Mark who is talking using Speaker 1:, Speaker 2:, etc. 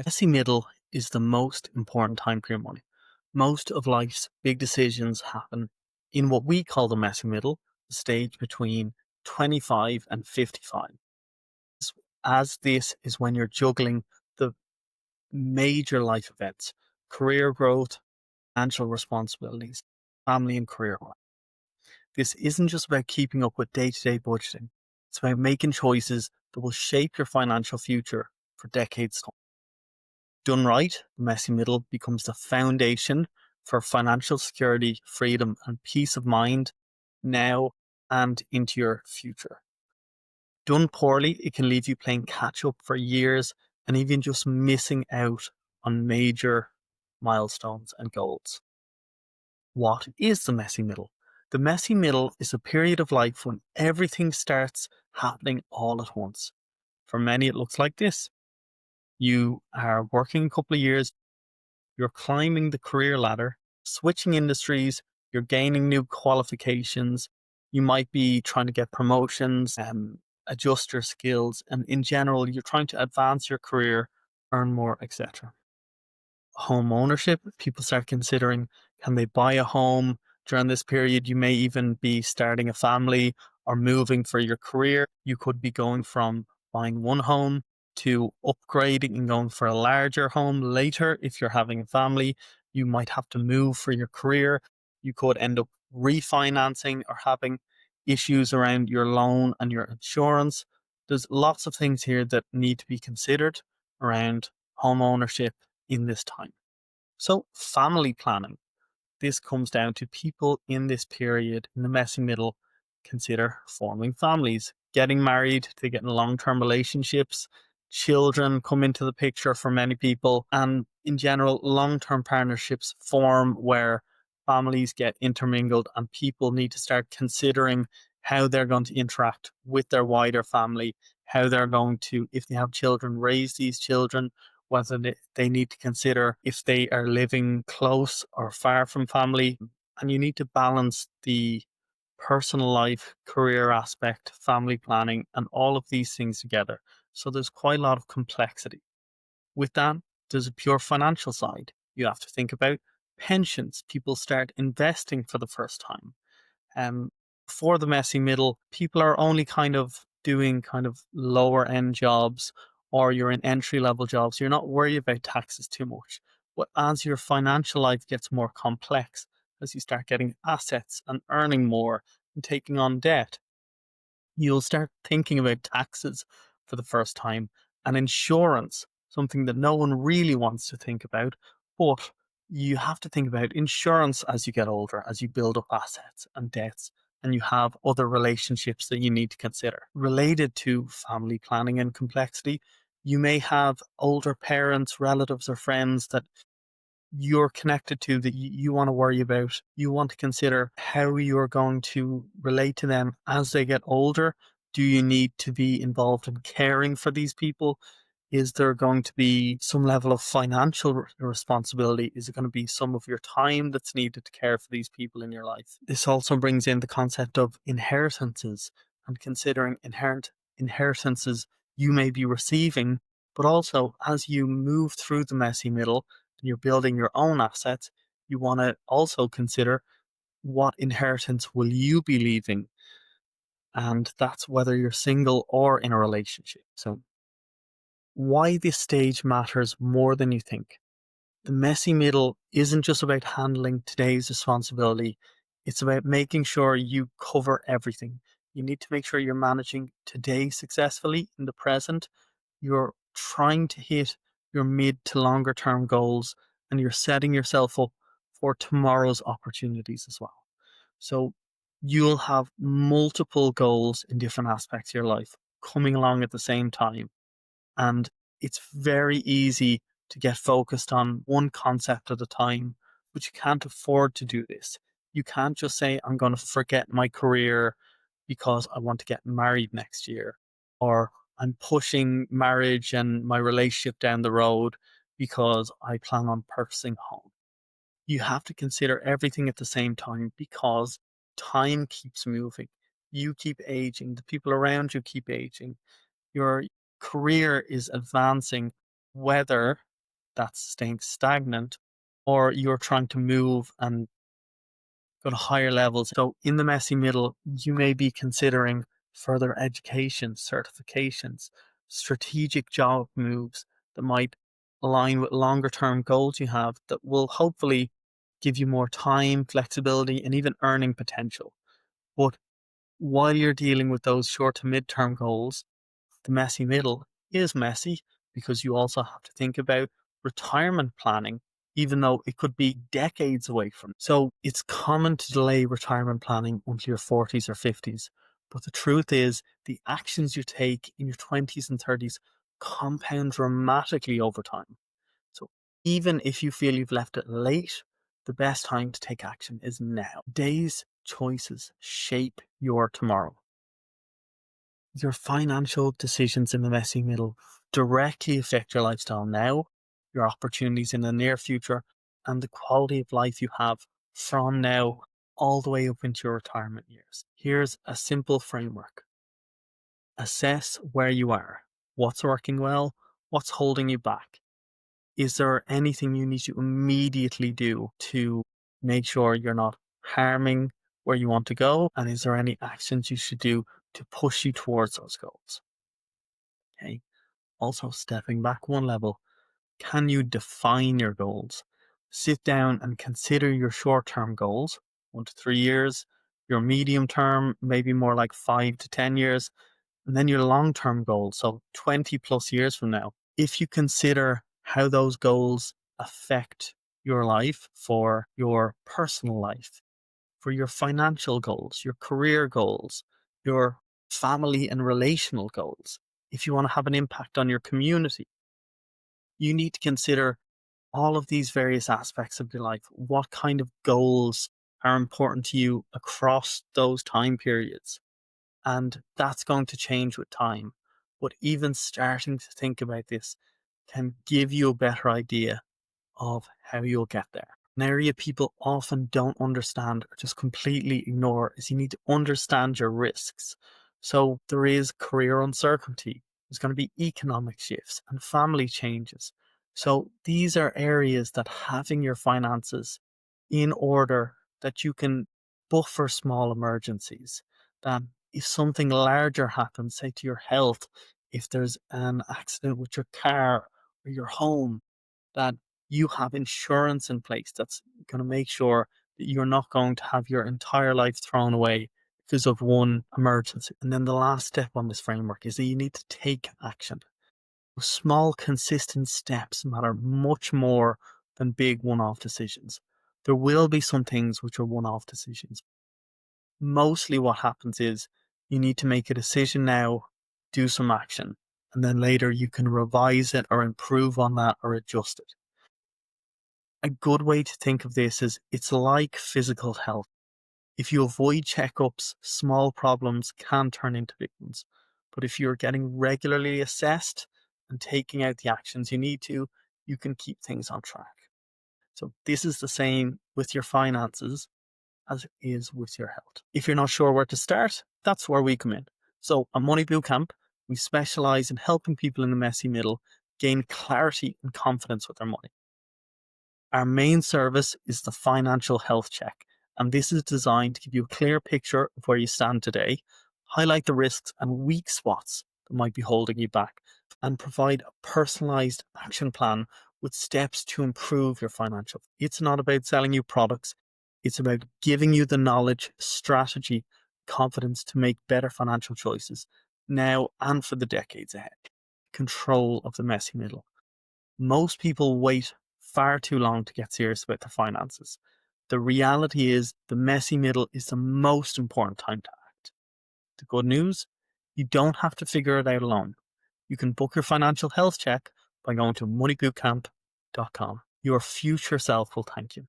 Speaker 1: Messy middle is the most important time for your money. Most of life's big decisions happen in what we call the messy middle, the stage between 25 and 55. As this is when you're juggling the major life events, career growth, financial responsibilities, family and career. This isn't just about keeping up with day to day budgeting, it's about making choices that will shape your financial future for decades to come. Done right, the messy middle becomes the foundation for financial security, freedom, and peace of mind now and into your future. Done poorly, it can leave you playing catch up for years and even just missing out on major milestones and goals. What is the messy middle? The messy middle is a period of life when everything starts happening all at once. For many, it looks like this. You are working a couple of years, you're climbing the career ladder, switching industries, you're gaining new qualifications. You might be trying to get promotions, adjust your skills, and in general, you're trying to advance your career, earn more, etc. Home ownership, people start considering, can they buy a home during this period? You may even be starting a family or moving for your career. You could be going from buying one home to upgrading and going for a larger home later. If you're having a family, you might have to move for your career. You could end up refinancing or having issues around your loan and your insurance. There's lots of things here that need to be considered around home ownership in this time. So, family planning. This comes down to people in this period, in the messy middle, consider forming families, getting married, to get in long term relationships. Children come into the picture for many people, and in general, long term partnerships form where families get intermingled and people need to start considering how they're going to interact with their wider family, how they're going to, if they have children, raise these children, whether they need to consider if they are living close or far from family. And you need to balance the personal life, career aspect, family planning, and all of these things together. So there's quite a lot of complexity. With that, there's a pure financial side. You have to think about pensions. People start investing for the first time. Um, for the messy middle, people are only kind of doing kind of lower end jobs, or you're in entry level jobs. You're not worried about taxes too much. But as your financial life gets more complex, as you start getting assets and earning more and taking on debt, you'll start thinking about taxes for the first time and insurance, something that no one really wants to think about. But you have to think about insurance as you get older, as you build up assets and debts, and you have other relationships that you need to consider. Related to family planning and complexity, you may have older parents, relatives, or friends that you're connected to that you want to worry about. You want to consider how you're going to relate to them as they get older. Do you need to be involved in caring for these people? Is there going to be some level of financial responsibility? Is it going to be some of your time that's needed to care for these people in your life? This also brings in the concept of inheritances and considering inheritances you may be receiving, but also as you move through the messy middle, you're building your own assets, you want to also consider what inheritance will you be leaving? And that's whether you're single or in a relationship. So, why this stage matters more than you think. The messy middle isn't just about handling today's responsibility, it's about making sure you cover everything. You need to make sure you're managing today successfully in the present. You're trying to hit your mid to longer term goals and you're setting yourself up for tomorrow's opportunities as well. So you'll have multiple goals in different aspects of your life coming along at the same time. And it's very easy to get focused on one concept at a time, but you can't afford to do this. You can't just say, I'm going to forget my career because I want to get married next year, or I'm pushing marriage and my relationship down the road because I plan on purchasing a home. You have to consider everything at the same time because time keeps moving. You keep aging, the people around you keep aging, your career is advancing, whether that's staying stagnant, or you're trying to move and go to higher levels. So in the messy middle, you may be considering further education, certifications, strategic job moves that might align with longer term goals you have that will hopefully give you more time, flexibility, and even earning potential. But while you're dealing with those short to mid term goals, the messy middle is messy because you also have to think about retirement planning, even though it could be decades away from. So it's common to delay retirement planning until your 40s or 50s. But the truth is, the actions you take in your 20s and 30s compound dramatically over time. So even if you feel you've left it late, the best time to take action is now. Today's choices shape your tomorrow. Your financial decisions in the messy middle directly affect your lifestyle now, your opportunities in the near future, and the quality of life you have from now all the way up into your retirement years. Here's a simple framework. Assess where you are. What's working well? What's holding you back? Is there anything you need to immediately do to make sure you're not harming where you want to go? And is there any actions you should do to push you towards those goals? Okay. Also, stepping back one level, can you define your goals? Sit down and consider your short term goals, 1 to 3 years, your medium term, maybe more like 5 to 10 years, and then your long term goals, so 20 plus years from now. If you consider how those goals affect your life for your personal life, for your financial goals, your career goals, your family and relational goals, if you want to have an impact on your community, you need to consider all of these various aspects of your life. What kind of goals are important to you across those time periods? And that's going to change with time. But even starting to think about this can give you a better idea of how you'll get there. An area people often don't understand or just completely ignore is you need to understand your risks. So there is career uncertainty, there's going to be economic shifts and family changes. So these are areas that having your finances in order that you can buffer small emergencies, that if something larger happens, say to your health, if there's an accident with your car or your home, that you have insurance in place that's going to make sure that you're not going to have your entire life thrown away because of one emergency. And then the last step on this framework is that you need to take action. Small, consistent steps matter much more than big one off decisions. There will be some things which are one off decisions. Mostly what happens is you need to make a decision now, do some action, and then later you can revise it or improve on that or adjust it. A good way to think of this is it's like physical health. If you avoid checkups, small problems can turn into big ones. But if you're getting regularly assessed and taking out the actions you need to, you can keep things on track. So this is the same with your finances as it is with your health. If you're not sure where to start, that's where we come in. So at Money Bootcamp, we specialize in helping people in the messy middle gain clarity and confidence with their money. Our main service is the financial health check, and this is designed to give you a clear picture of where you stand today, highlight the risks and weak spots that might be holding you back, and provide a personalized action plan with steps to improve your financial. It's not about selling you products, it's about giving you the knowledge, strategy, confidence to make better financial choices now and for the decades ahead. Control of the messy middle. Most people wait far too long to get serious about their finances. The reality is the messy middle is the most important time to act. The good news, you don't have to figure it out alone. You can book your financial health check by going to moneybootcamp.com. Your future self will thank you.